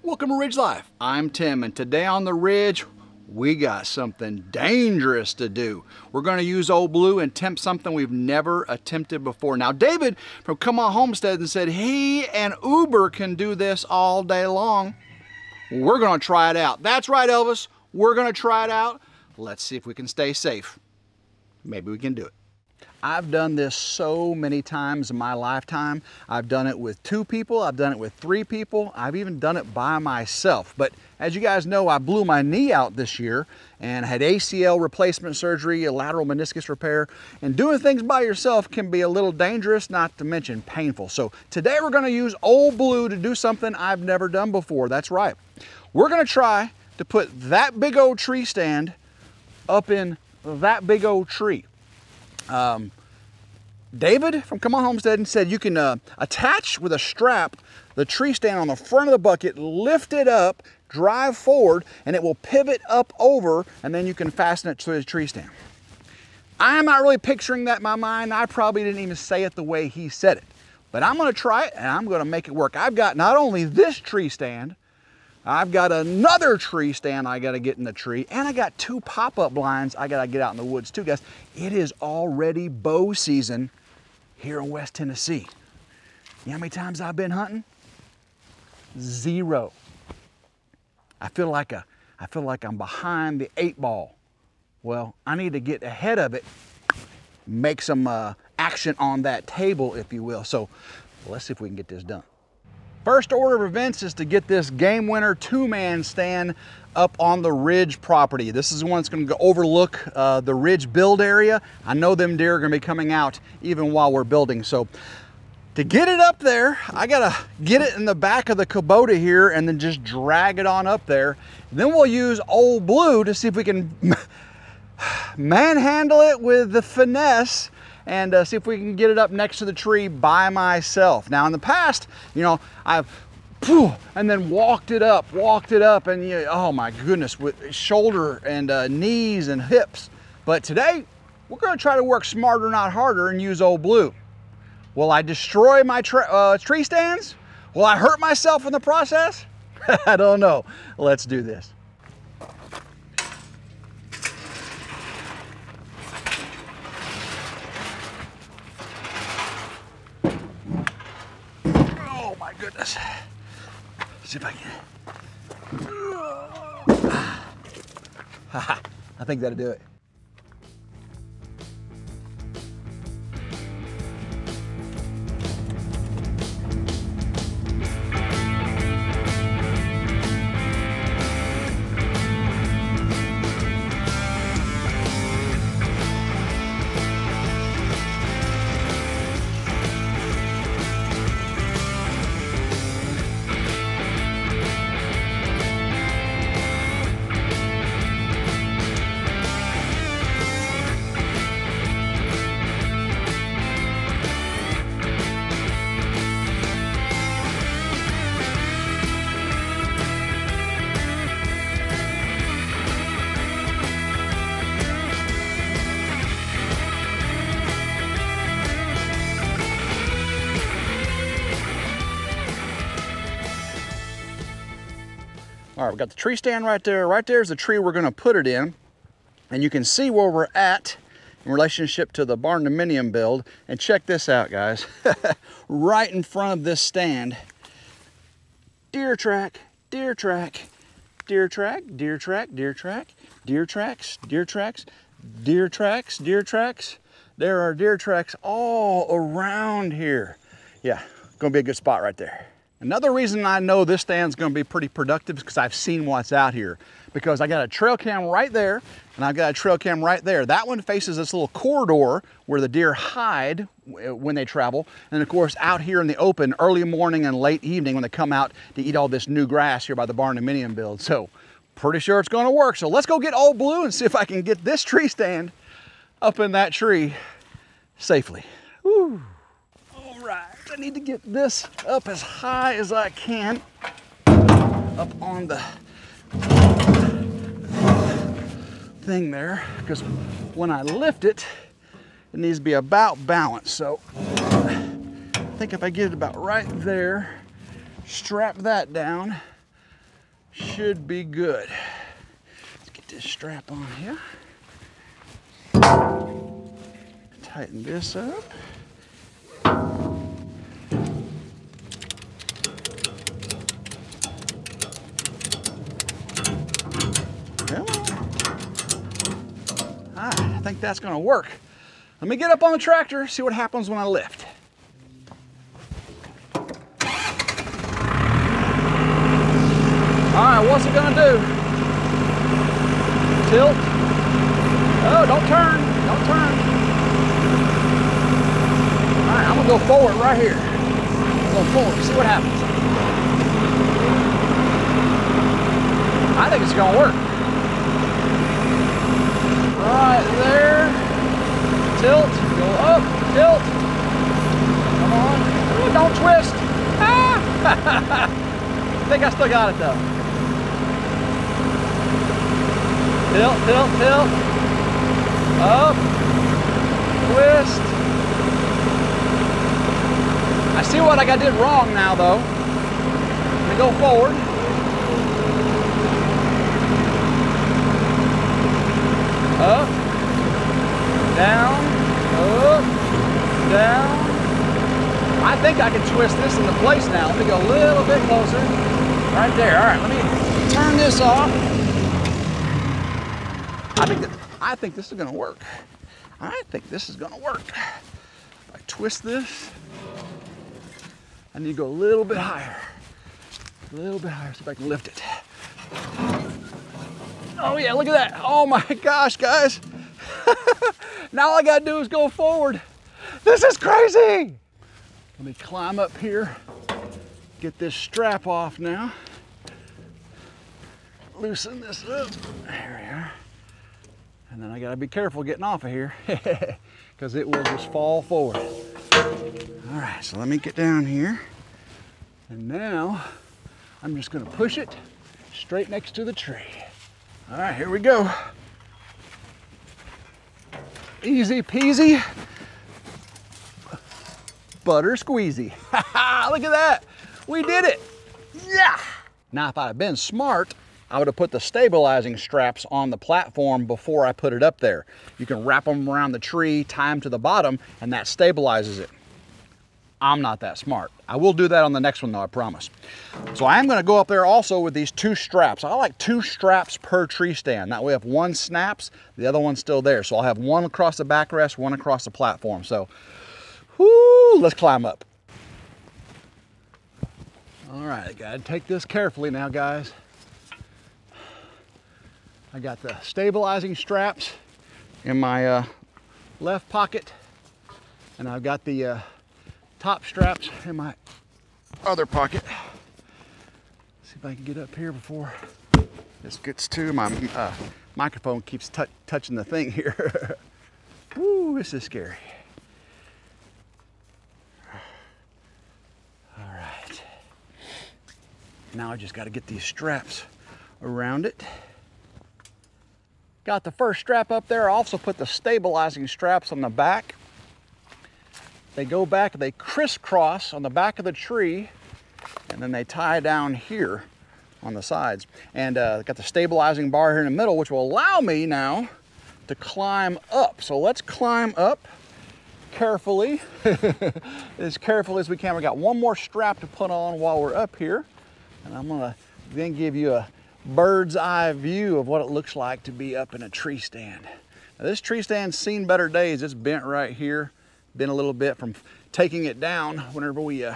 Welcome to Ridge Life. I'm Tim, and today on the Ridge, we got something dangerous to do. We're going to use Old Blue and attempt something we've never attempted before. Now, David from Come On Homestead said he and Uber can do this all day long. We're going to try it out. That's right, Elvis. We're going to try it out. Let's see if we can stay safe. Maybe we can do it. I've done this so many times in my lifetime. I've done it with 2 people, I've done it with 3 people, I've even done it by myself. But as you guys know, I blew my knee out this year and had ACL replacement surgery, a lateral meniscus repair, and doing things by yourself can be a little dangerous, not to mention painful. So today we're gonna use Old Blue to do something I've never done before. That's right. We're gonna try to put that big old tree stand up in that big old tree. David from Come On Homestead said you can attach with a strap the tree stand on the front of the bucket, lift it up, drive forward, and it will pivot up over, and then you can fasten it to the tree stand. I'm not really picturing that in my mind. I probably didn't even say it the way he said it, but I'm going to try it and I'm going to make it work. I've got not only this tree stand, I've got another tree stand I got to get in the tree, and I got 2 pop-up blinds I got to get out in the woods too, guys. It is already bow season here in West Tennessee. You know how many times I've been hunting? 0. I feel like I'm behind the 8 ball. Well, I need to get ahead of it, make some action on that table, if you will. So let's see if we can get this done. First order of events is to get this game winner 2-man stand up on the Ridge property. This is the one that's going to overlook the Ridge build area. I know them deer are going to be coming out even while we're building. So to get it up there, I got to get it in the back of the Kubota here and then just drag it on up there. And then we'll use Old Blue to see if we can manhandle it with the finesse and see if we can get it up next to the tree by myself. Now in the past, you know, I've and then walked it up and oh my goodness, with shoulder and knees and hips. But today we're going to try to work smarter, not harder, and use Old Blue. Will I destroy my tree stands? Will I hurt myself in the process? I don't know. Let's do this. Oh my goodness. See if I can. I think that'll do it. All right, we got the tree stand right there. Right there's the tree we're gonna put it in. And you can see where we're at in relationship to the barn dominium build. And check this out, guys. Right in front of this stand, deer track, deer track, deer track, deer track, deer track, deer tracks, deer tracks, deer tracks, deer tracks. There are deer tracks all around here. Yeah, gonna be a good spot right there. Another reason I know this stand's gonna be pretty productive is because I've seen what's out here. Because I got a trail cam right there, and I've got a trail cam right there. That one faces this little corridor where the deer hide when they travel. And of course, out here in the open, early morning and late evening when they come out to eat all this new grass here by the barn dominium build. So, pretty sure it's gonna work. So let's go get Old Blue and see if I can get this tree stand up in that tree safely. Woo. All right, I need to get this up as high as I can, up on the thing there, because when I lift it, it needs to be about balanced. So I think if I get it about right there, strap that down, should be good. Let's get this strap on here. Tighten this up. I think that's gonna work. Let me get up on the tractor, see what happens when I lift. All right, what's it gonna do? Tilt. Oh, don't turn, don't turn. All right, I'm gonna go forward right here. Go forward, see what happens. I think it's gonna work. Right there. Tilt, go up, tilt. Come on. Ooh, don't twist. Ah! I think I still got it though. Tilt, tilt, tilt. Up. Twist. I see what I did wrong now though. Let me go forward. Up, down, up, down. I think I can twist this into place now. Let me go a little bit closer. Right there. All right, let me turn this off. I think this is gonna work. I think this is gonna work. If I twist this, I need to go a little bit higher. A little bit higher, see if I can lift it. Oh yeah, look at that. Oh my gosh, guys. Now all I gotta do is go forward. This is crazy. Let me climb up here, get this strap off now. Loosen this up. There we are. And then I gotta be careful getting off of here because it will just fall forward. All right, so let me get down here. And now I'm just gonna push it straight next to the tree. All right, here we go. Easy peasy, butter squeezy. Look at that, we did it, yeah. Now if I'd have been smart, I would have put the stabilizing straps on the platform before I put it up there. You can wrap them around the tree, tie them to the bottom, and that stabilizes it. I'm not that smart. I will do that on the next one though, I promise. So I am gonna go up there also with these 2 straps. I like 2 straps per tree stand. That way if one snaps, the other one's still there. So I'll have one across the backrest, one across the platform. So, whoo, let's climb up. All right, I gotta take this carefully now, guys. I got the stabilizing straps in my left pocket, and I've got the top straps in my other pocket. See if I can get up here before this gets to my microphone keeps touching the thing here. Woo, this is scary. All right. Now I just got to get these straps around it. Got the first strap up there. I also put the stabilizing straps on the back. They go back, they crisscross on the back of the tree, and then they tie down here on the sides. And got the stabilizing bar here in the middle, which will allow me now to climb up. So let's climb up carefully, as carefully as we can. We got one more strap to put on while we're up here. And I'm gonna then give you a bird's eye view of what it looks like to be up in a tree stand. Now, this tree stand's seen better days. It's bent right here. Been a little bit from taking it down whenever we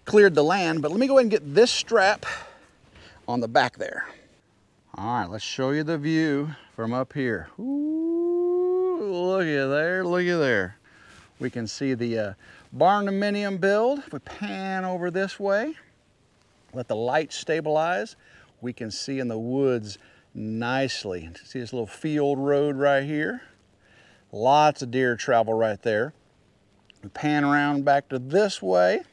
cleared the land, but let me go ahead and get this strap on the back there. All right, let's show you the view from up here. Ooh, look at there, look at there. We can see the barn dominium build. If we pan over this way, let the light stabilize, we can see in the woods nicely. See this little field road right here? Lots of deer travel right there. We pan around back to this way.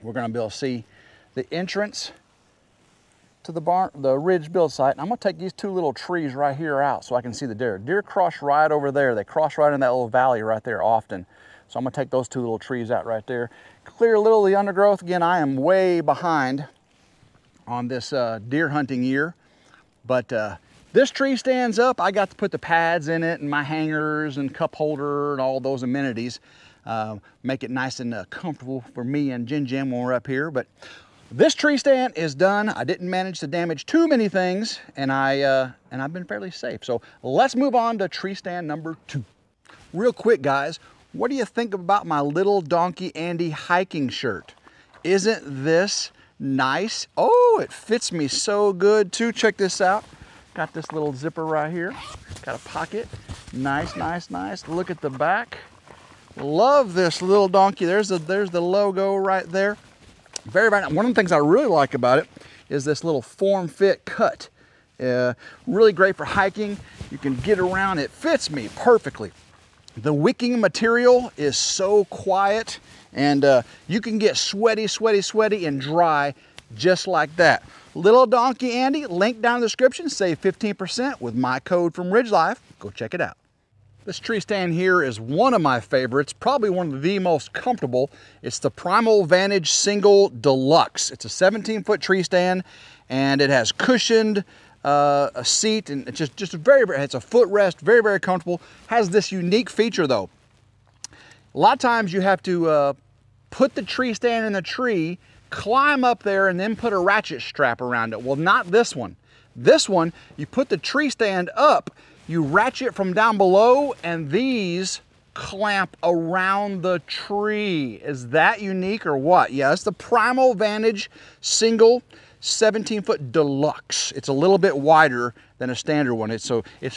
We're gonna be able to see the entrance to the barn, the ridge build site. And I'm gonna take these 2 little trees right here out so I can see the deer. Deer cross right over there. They cross right in that little valley right there often. So I'm gonna take those 2 little trees out right there. Clear a little of the undergrowth. Again, I am way behind on this deer hunting year. But this tree stands up. I got to put the pads in it and my hangers and cup holder and all those amenities. Make it nice and comfortable for me and Jin Jim when we're up here. But this tree stand is done. I didn't manage to damage too many things, and I've been fairly safe. So let's move on to tree stand number 2. Real quick, guys, what do you think about my Little Donkey Andy hiking shirt? Isn't this nice? Oh, it fits me so good too. Check this out. Got this little zipper right here. Got a pocket. Nice, nice, nice. Look at the back. Love this little donkey. There's the logo right there. Very, very nice. One of the things I really like about it is this little form-fit cut. Really great for hiking. You can get around. It fits me perfectly. The wicking material is so quiet, and you can get sweaty, sweaty, sweaty and dry just like that. Little Donkey Andy, link down in the description. Save 15% with my code from RidgeLife. Go check it out. This tree stand here is one of my favorites, probably one of the most comfortable. It's the Primal Vantage Single Deluxe. It's a 17-foot tree stand, and it has cushioned a seat, and it's just it's a footrest, very, very comfortable. Has this unique feature though. A lot of times you have to put the tree stand in the tree, climb up there, and then put a ratchet strap around it. Well, not this one. This one, you put the tree stand up, you ratchet from down below, and these clamp around the tree. Is that unique or what? Yeah, it's the Primal Vantage Single 17-foot Deluxe. It's a little bit wider than a standard one. It's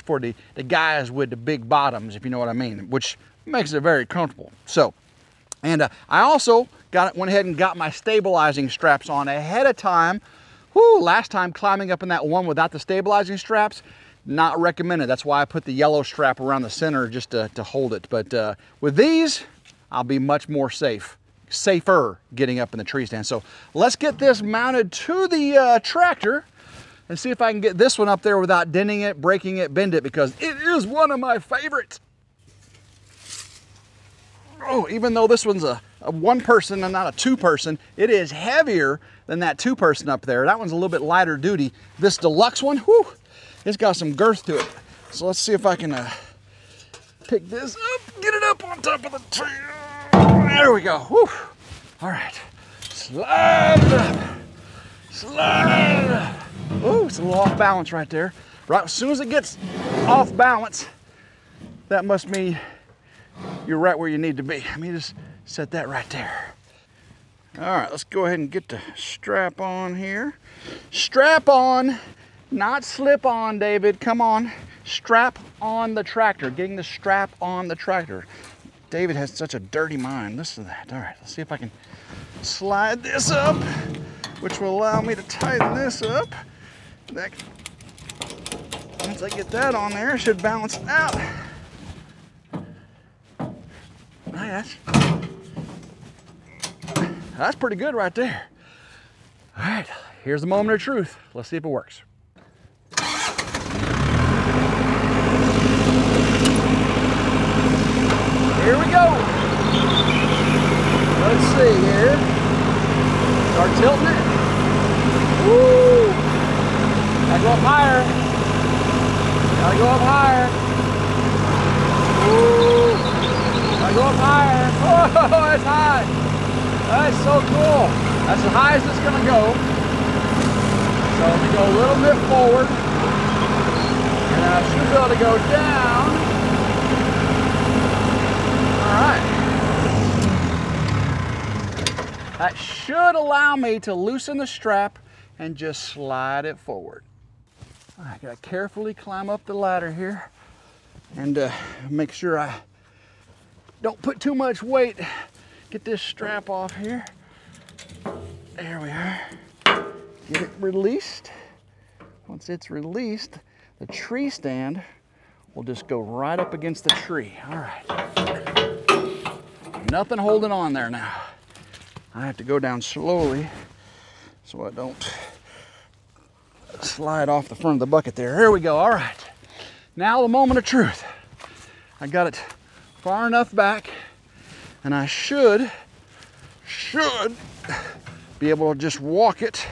for the guys with the big bottoms, if you know what I mean, which makes it very comfortable. So, and I also went ahead and got my stabilizing straps on ahead of time. Whoo, last time climbing up in that one without the stabilizing straps, not recommended. That's why I put the yellow strap around the center just to hold it. But with these, I'll be much more safer getting up in the tree stand. So let's get this mounted to the tractor and see if I can get this one up there without denting it, breaking it, bend it, because it is one of my favorites. Oh, even though this one's a one-person and not a two-person, it is heavier than that two-person up there. That one's a little bit lighter duty. This deluxe one, whew, it's got some girth to it. So let's see if I can pick this up, get it up on top of the tree. There we go. Whew. All right. Slide it up. Slide it up. Oh, it's a little off balance right there. Right as soon as it gets off balance, that must mean you're right where you need to be. Let me just set that right there. All right, let's go ahead and get the strap on here. Strap on, not slip on, David. Come on. Strap on the tractor. Getting the strap on the tractor. David has such a dirty mind. Listen to that. All right, let's see if I can slide this up, which will allow me to tighten this up. Once I get that on there, it should balance out. That's pretty good right there. All right, here's the moment of truth. Let's see if it works. Here we go. Let's see here. Start tilting it. Woo! Gotta go up higher. Gotta go up higher. Woo! Gotta go up higher. Oh, it's high. That's so cool. That's the highest it's gonna go. So let me go a little bit forward. And I should be able to go down. All right. That should allow me to loosen the strap and just slide it forward. I gotta carefully climb up the ladder here and make sure I don't put too much weight. Get this strap off here. There we are. Get it released. Once it's released, the tree stand will just go right up against the tree. All right. Nothing holding on there now. I have to go down slowly so I don't slide off the front of the bucket there. Here we go. All right. Now the moment of truth. I got it far enough back, and I should be able to just walk it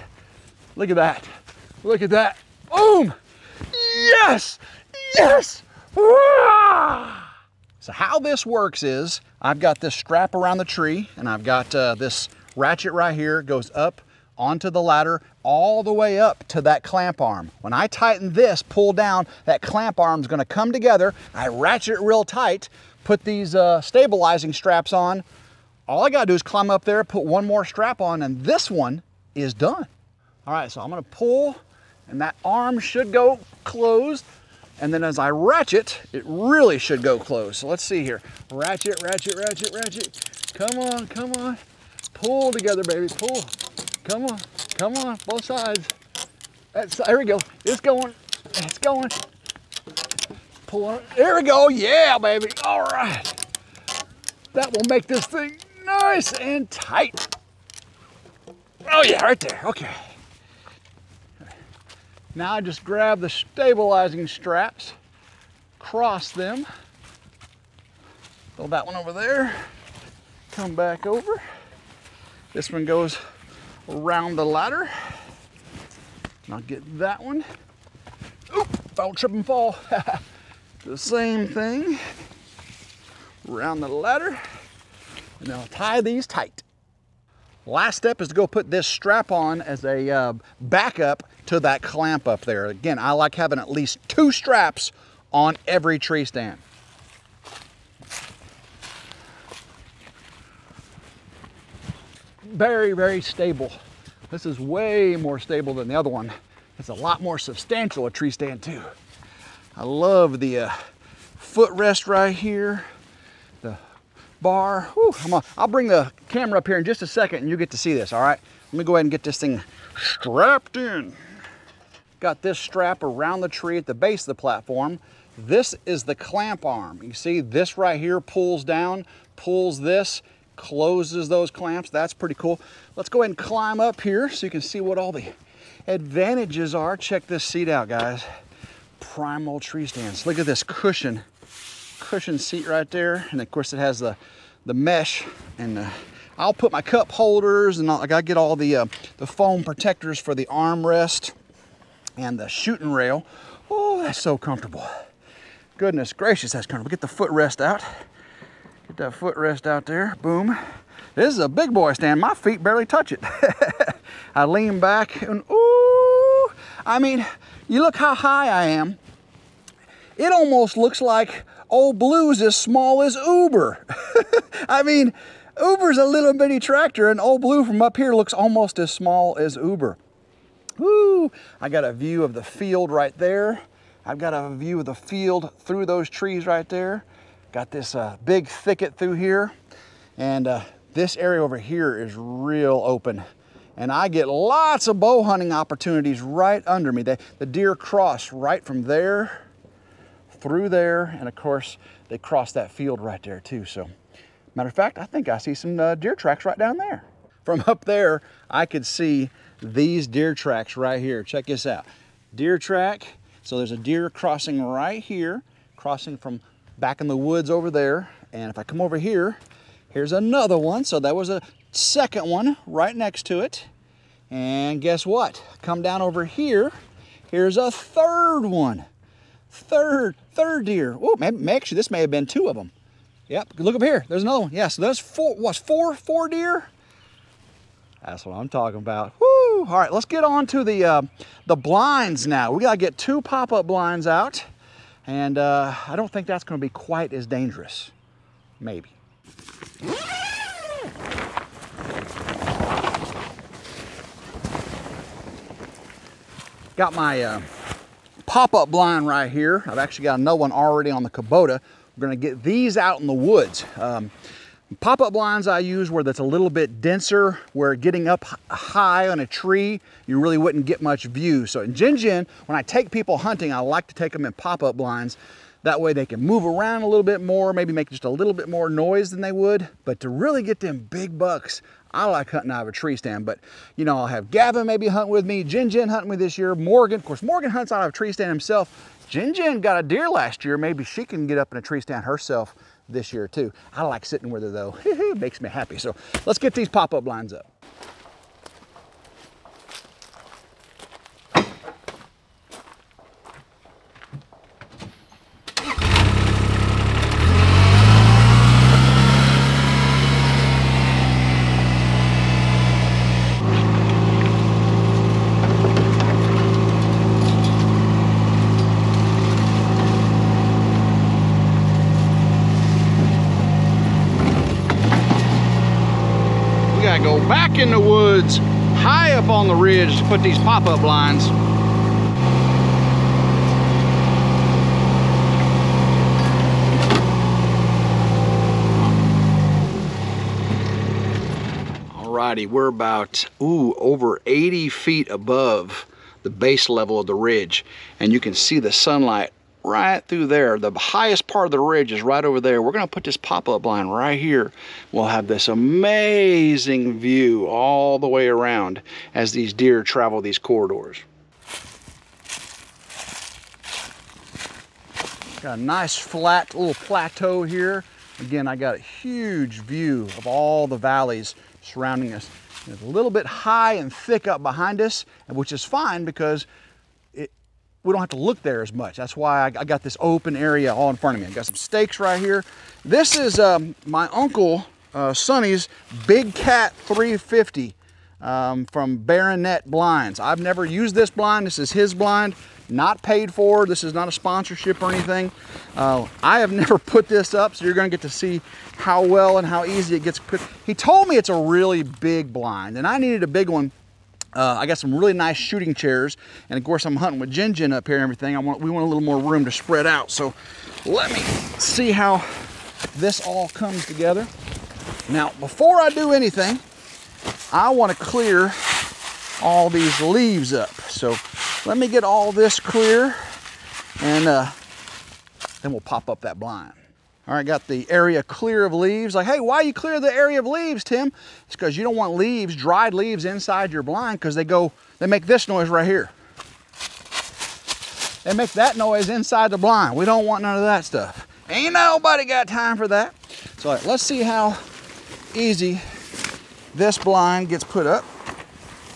Look at that. Look at that. Boom! Yes! Yes! So how this works is, I've got this strap around the tree, and I've got this ratchet right here, goes up onto the ladder, all the way up to that clamp arm. When I tighten this, pull down, that clamp arm's gonna come together. I ratchet it real tight, put these stabilizing straps on. All I gotta do is climb up there, put one more strap on, and this one is done. All right, so I'm gonna pull, and that arm should go closed. And then as I ratchet, it really should go closed. So let's see here. Ratchet, ratchet, ratchet, ratchet. Come on, come on. Pull together, baby, pull. Come on, both sides. There we go, it's going. Pull on, there we go, yeah, baby, all right. That will make this thing nice and tight. Oh yeah, right there, okay. Now I just grab the stabilizing straps, cross them, throw that one over there, come back over. This one goes around the ladder. And I'll get that one. Oop, don't trip and fall. The same thing, around the ladder, and I'll tie these tight. Last step is to go put this strap on as a backup to that clamp up there. Again, I like having at least 2 straps on every tree stand. Very, very stable. This is way more stable than the other one. It's a lot more substantial, a tree stand too. I love the footrest right here, the bar. Whew, I'll bring the camera up here in just a second and you get to see this, all right? Let me go ahead and get this thing strapped in. Got this strap around the tree at the base of the platform. This is the clamp arm. You see this right here pulls down, pulls this, closes those clamps. That's pretty cool. Let's go ahead and climb up here so you can see what all the advantages are. Check this seat out, guys. Primal tree stands. Look at this cushion seat right there, and of course it has the mesh, and I'll put my cup holders, and I gotta get all the foam protectors for the armrest and the shooting rail. Oh, that's so comfortable. Goodness gracious, that's comfortable. Get the footrest out. Get that footrest out there. Boom. This is a big boy stand. My feet barely touch it. I lean back and ooh, I mean, you look how high I am. It almost looks like Old Blue's as small as Uber. I mean, Uber's a little bitty tractor, and Old Blue from up here looks almost as small as Uber. Woo! I got a view of the field right there. I've got a view of the field through those trees right there. Got this big thicket through here, and this area over here is real open. And I get lots of bow hunting opportunities right under me. The deer cross right from there through there, and of course they cross that field right there too. So matter of fact, I think I see some deer tracks right down there. From up there I could see these deer tracks right here. Check this out, deer track. So there's a deer crossing right here, crossing from back in the woods over there. And if I come over here, here's another one. So that was a second one right next to it. And guess what, come down over here, here's a third one. Third deer. Oh, actually this may have been 2 of them. Yep, look up here, there's another one. Yeah, so there's four deer? That's what I'm talking about. Woo! All right, let's get on to the blinds now. We gotta get 2 pop-up blinds out, and I don't think that's gonna be quite as dangerous. Maybe. Got my pop-up blind right here. I've actually got another one already on the Kubota. We're gonna get these out in the woods. Pop-up blinds I use where that's a little bit denser, where getting up high on a tree, you really wouldn't get much view. So in Jin, when I take people hunting, I like to take them in pop-up blinds. That way they can move around a little bit more, maybe make just a little bit more noise than they would. But to really get them big bucks, I like hunting out of a tree stand. But you know, I'll have Gavin maybe hunt with me, Jin hunting with this year, Morgan. Of course, Morgan hunts out of a tree stand himself. Jin got a deer last year. Maybe she can get up in a tree stand herself this year too. I like sitting with her though. It makes me happy. So let's get these pop-up blinds up. back in the woods, high up on the ridge to put these pop-up blinds. Alrighty, we're about, over 80 feet above the base level of the ridge. And you can see the sunlight right through there. The highest part of the ridge is right over there. We're gonna put this pop-up blind right here. We'll have this amazing view all the way around as these deer travel these corridors. Got a nice flat little plateau here. Again, I got a huge view of all the valleys surrounding us. It's a little bit high and thick up behind us, which is fine because we don't have to look there as much. That's why I got this open area all in front of me. I got some stakes right here. This is my uncle Sonny's Big Cat 350 from Baronet Blinds. I've never used this blind. This is his blind, not paid for. This is not a sponsorship or anything. I have never put this up, so you're gonna get to see how well and how easy it gets put. He told me it's a really big blind, and I needed a big one. I got some really nice shooting chairs, and of course I'm hunting with Jin up here and everything. We want a little more room to spread out. So let me see how this all comes together. Now, before I do anything, I want to clear all these leaves up. So let me get all this clear, and then we'll pop up that blind. All right, got the area clear of leaves. Like, hey, why you clear the area of leaves, Tim? It's because you don't want leaves, dried leaves inside your blind, because they make this noise right here. They make that noise inside the blind. We don't want none of that stuff. Ain't nobody got time for that. So let's see how easy this blind gets put up.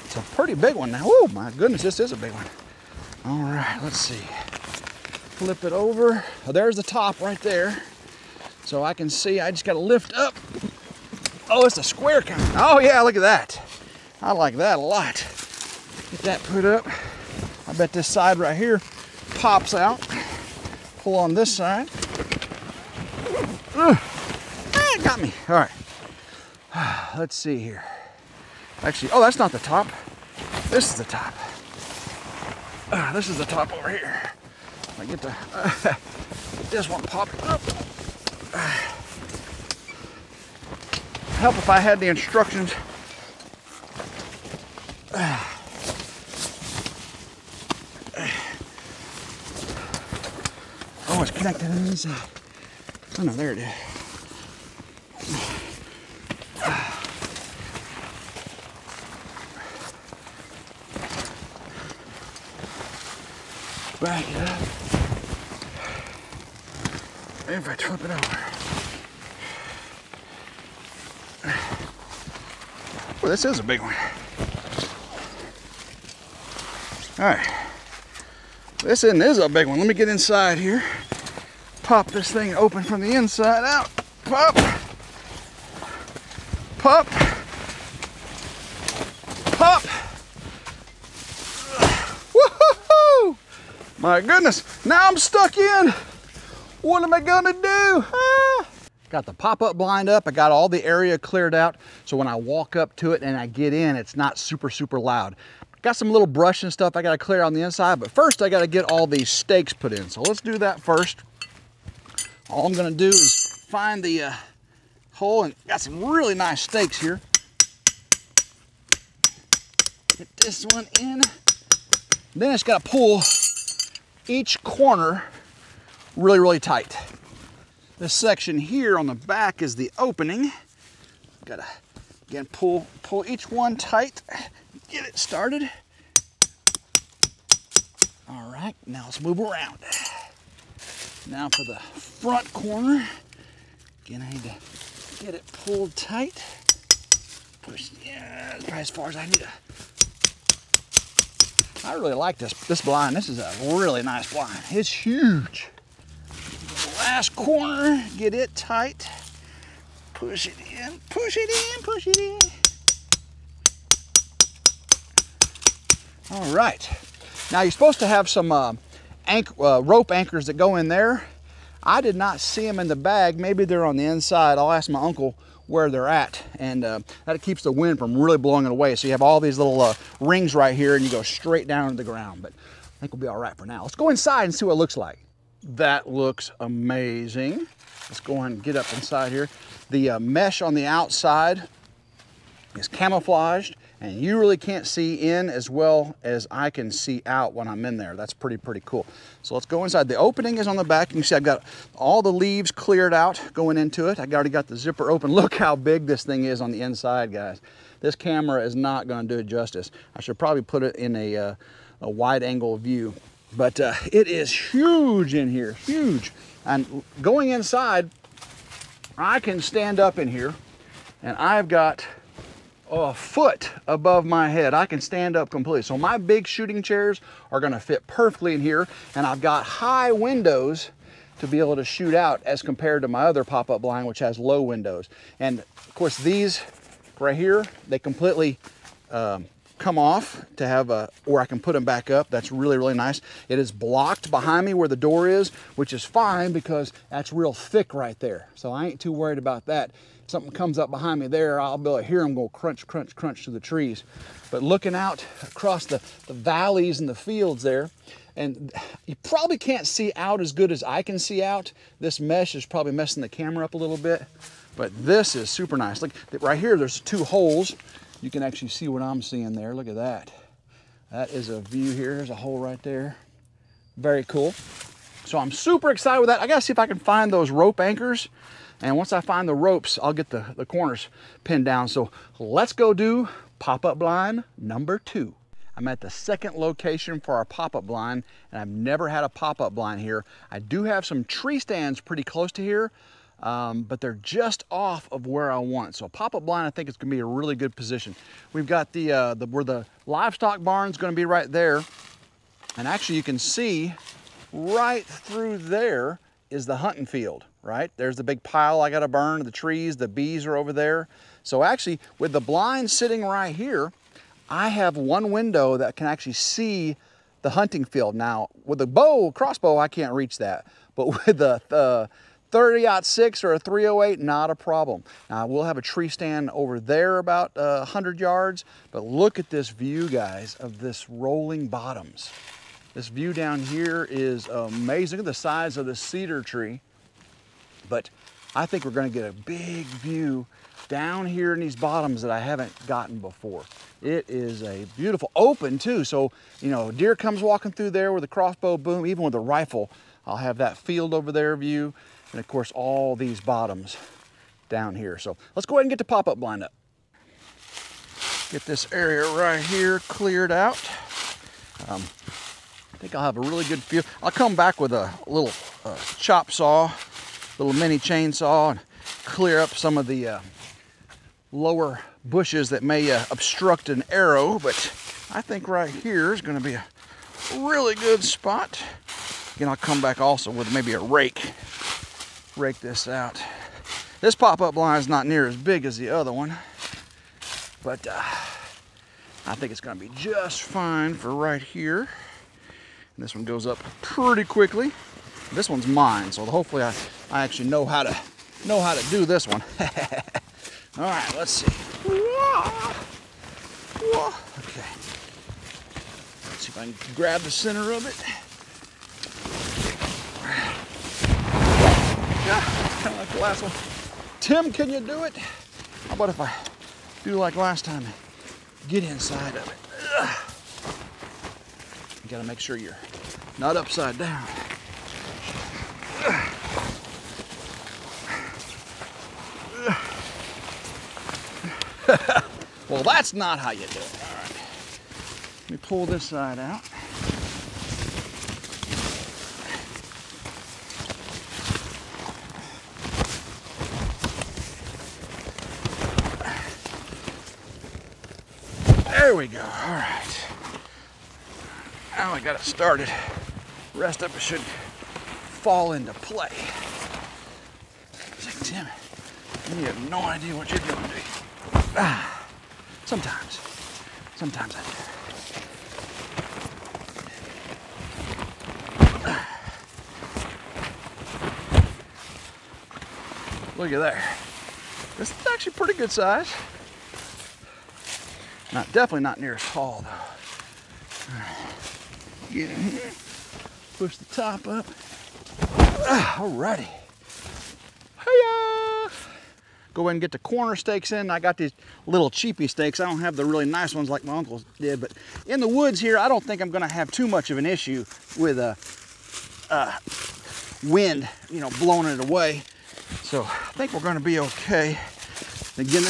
It's a pretty big one now. Oh my goodness, this is a big one. All right, let's see. Flip it over. Oh, there's the top right there. So I can see, I just gotta lift up. Oh, it's a square kind. Oh yeah, look at that. I like that a lot. Get that put up. I bet this side right here pops out. Pull on this side. It got me. All right. Let's see here. Actually, oh, that's not the top. This is the top. This is the top over here. I get to get this one popped up. Help if I had the instructions. Oh, it's connected on the inside. Oh no, there it is. Back it up. If I flip it over. Well, this is a big one. All right. This is a big one. Let me get inside here. Pop this thing open from the inside out. Pop. Pop. Pop. Woohoo! My goodness. Now I'm stuck in. What am I gonna do? Ah. Got the pop-up blind up. I got all the area cleared out. So when I walk up to it and I get in, it's not super, super loud. Got some little brush and stuff I gotta clear on the inside, but first I gotta get all these stakes put in. So let's do that first. All I'm gonna do is find the hole, and got some really nice stakes here. Get this one in. Then it's gotta pull each corner really, really tight. This section here on the back is the opening. Gotta, again, pull each one tight, get it started. All right, now let's move around. Now for the front corner. Again, I need to get it pulled tight. Push, yeah, that's probably as far as I need to. I really like this blind. This is a really nice blind. It's huge. Last corner, get it tight. Push it in, push it in, push it in. All right. Now you're supposed to have some rope anchors that go in there. I did not see them in the bag. Maybe they're on the inside. I'll ask my uncle where they're at, and that keeps the wind from really blowing it away. So you have all these little rings right here, and you go straight down to the ground. But I think we'll be all right for now. Let's go inside and see what it looks like. That looks amazing. Let's go ahead and get up inside here. The mesh on the outside is camouflaged, and you really can't see in as well as I can see out when I'm in there. That's pretty cool. So let's go inside. The opening is on the back. You can see I've got all the leaves cleared out going into it. I already got the zipper open. Look how big this thing is on the inside, guys. This camera is not going to do it justice. I should probably put it in a wide angle view, but it is huge in here, huge. And going inside, I can stand up in here, and I've got a foot above my head. I can stand up completely. So my big shooting chairs are going to fit perfectly in here, and I've got high windows to be able to shoot out as compared to my other pop-up blind, which has low windows. And of course these right here, they completely come off to have or I can put them back up. That's really nice. It is blocked behind me where the door is, which is fine because that's real thick right there. So I ain't too worried about that. If something comes up behind me there, I'll be able to hear them go crunch, crunch, crunch to the trees. But looking out across the valleys and the fields there, and you probably can't see out as good as I can see out. This mesh is probably messing the camera up a little bit, but this is super nice. Look, right here, there's 2 holes. You can actually see what I'm seeing there. Look at that. That is a view here. There's a hole right there. Very cool. So I'm super excited with that. I gotta see if I can find those rope anchors. And once I find the ropes, I'll get the corners pinned down. So let's go do pop-up blind number 2. I'm at the second location for our pop-up blind, and I've never had a pop-up blind here. I do have some tree stands pretty close to here, but they're just off of where I want. So a pop-up blind, I think it's gonna be a really good position. We've got where the livestock barn's gonna be right there. And actually you can see right through there is the hunting field, right? There's the big pile I gotta burn, the trees, the bees are over there. So actually with the blind sitting right here, I have one window that can actually see the hunting field. Now with a crossbow, I can't reach that. But with the 30-06 or a 308, not a problem. Now we'll have a tree stand over there about 100 yards, but look at this view, guys, of this rolling bottoms. This view down here is amazing. Look at the size of the cedar tree. But I think we're gonna get a big view down here in these bottoms that I haven't gotten before. It is a beautiful open too. So, you know, deer comes walking through there with a crossbow, boom, even with a rifle, I'll have that field over there view. And of course, all these bottoms down here. So let's go ahead and get the pop-up blind up. Get this area right here cleared out. I think I'll have a really good feel. I'll come back with a little chop saw, little mini chainsaw, and clear up some of the lower bushes that may obstruct an arrow, but I think right here is going to be a really good spot. Again, I'll come back also with maybe a rake this out. This pop-up blind is not near as big as the other one, but I think it's going to be just fine for right here. And this one goes up pretty quickly. This one's mine, so hopefully I actually know how to do this one. All right, let's see. Okay. Let's see if I can grab the center of it. Yeah, kind of like the last one. Tim, can you do it? How about if I do like last time and get inside of it? You gotta make sure you're not upside down. Well, that's not how you do it. All right. Let me pull this side out. There we go. All right. Now I got it started. The rest of it should fall into play. It's like, Tim, you have no idea what you're doing, do you? Sometimes I do. Look at there. This is actually pretty good size. Definitely not near as tall though. All right. Get in here, push the top up. Alrighty. Hiya! Go ahead and get the corner stakes in. I got these little cheapy stakes. I don't have the really nice ones like my uncles did, but in the woods here, I don't think I'm gonna have too much of an issue with wind, you know, blowing it away. So I think we're gonna be okay. Again,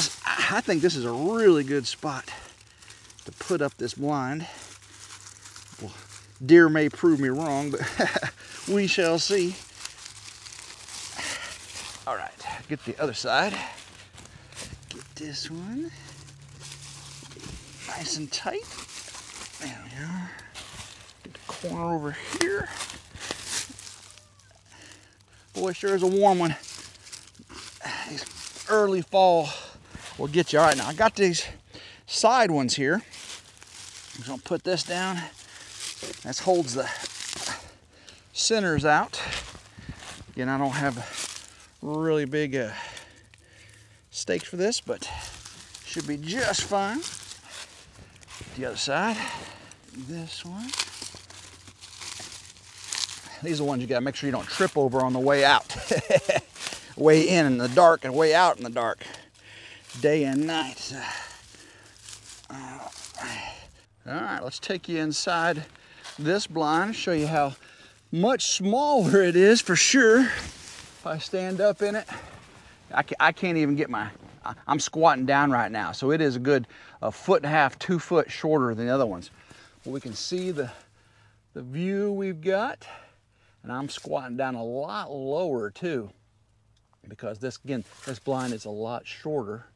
I think this is a really good spot to put up this blind. Well, deer may prove me wrong, but we shall see. All right, get the other side. Get this one nice and tight. There we are. Get the corner over here. Boy, sure is a warm one. These early fall will get you. All right, now I got these side ones here. I'm just gonna put this down. This holds the centers out. Again, I don't have really big stakes for this, but should be just fine. The other side, this one. These are the ones you gotta make sure you don't trip over on the way out. Way in the dark and way out in the dark. Day and night. All right, let's take you inside this blind, show you how much smaller it is for sure. If I stand up in it, I can't even get I'm squatting down right now, so it is a good 1.5 to 2 foot shorter than the other ones. But we can see the view we've got, and I'm squatting down a lot lower too, because this blind is a lot shorter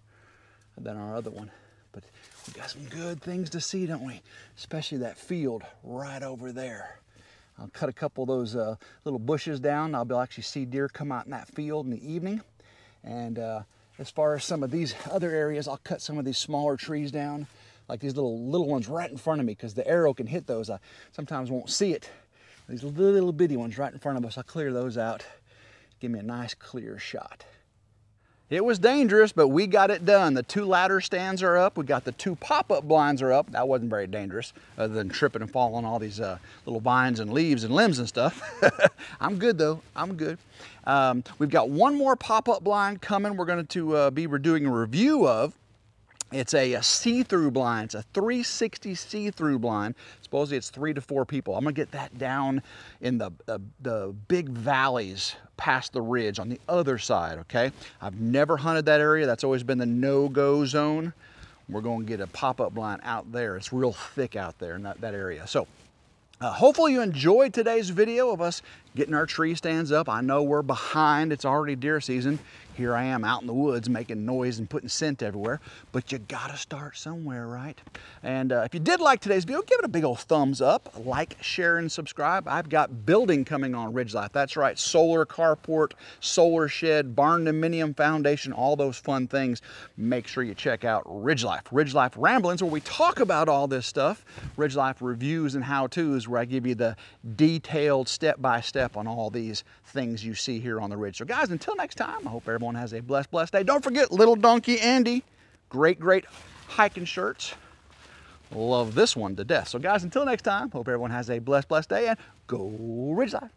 than our other one. But we got some good things to see, don't we? Especially that field right over there. I'll cut a couple of those little bushes down. I'll be able to actually see deer come out in that field in the evening. And as far as some of these other areas, I'll cut some of these smaller trees down, like these little ones right in front of me, because the arrow can hit those. I sometimes won't see it. These little bitty ones right in front of us, I'll clear those out. Give me a nice clear shot. It was dangerous, but we got it done. The 2 ladder stands are up. We got the 2 pop-up blinds are up. That wasn't very dangerous, other than tripping and falling on all these little vines and leaves and limbs and stuff. I'm good though, I'm good. We've got 1 more pop-up blind coming we're going to be doing a review of. It's a see-through blind. It's a 360 see-through blind. Supposedly it's 3 to 4 people. I'm gonna get that down in the big valleys past the ridge on the other side, okay? I've never hunted that area. That's always been the no-go zone. We're gonna get a pop-up blind out there. It's real thick out there in that area. So hopefully you enjoyed today's video of us getting our tree stands up. I know we're behind. It's already deer season. Here I am out in the woods making noise and putting scent everywhere, but you gotta start somewhere, right? And if you did like today's video, give it a big old thumbs up, like, share, and subscribe. I've got building coming on RidgeLife. That's right, solar carport, solar shed, barn dominium foundation, all those fun things. Make sure you check out RidgeLife Ramblings, where we talk about all this stuff. RidgeLife reviews and how-tos, where I give you the detailed step-by-step on all these things you see here on the ridge. So guys, until next time, I hope everyone has a blessed day. Don't forget Little Donkey Andy, great hiking shirts. Love this one to death. So guys, until next time, hope everyone has a blessed day, and go RidgeLife.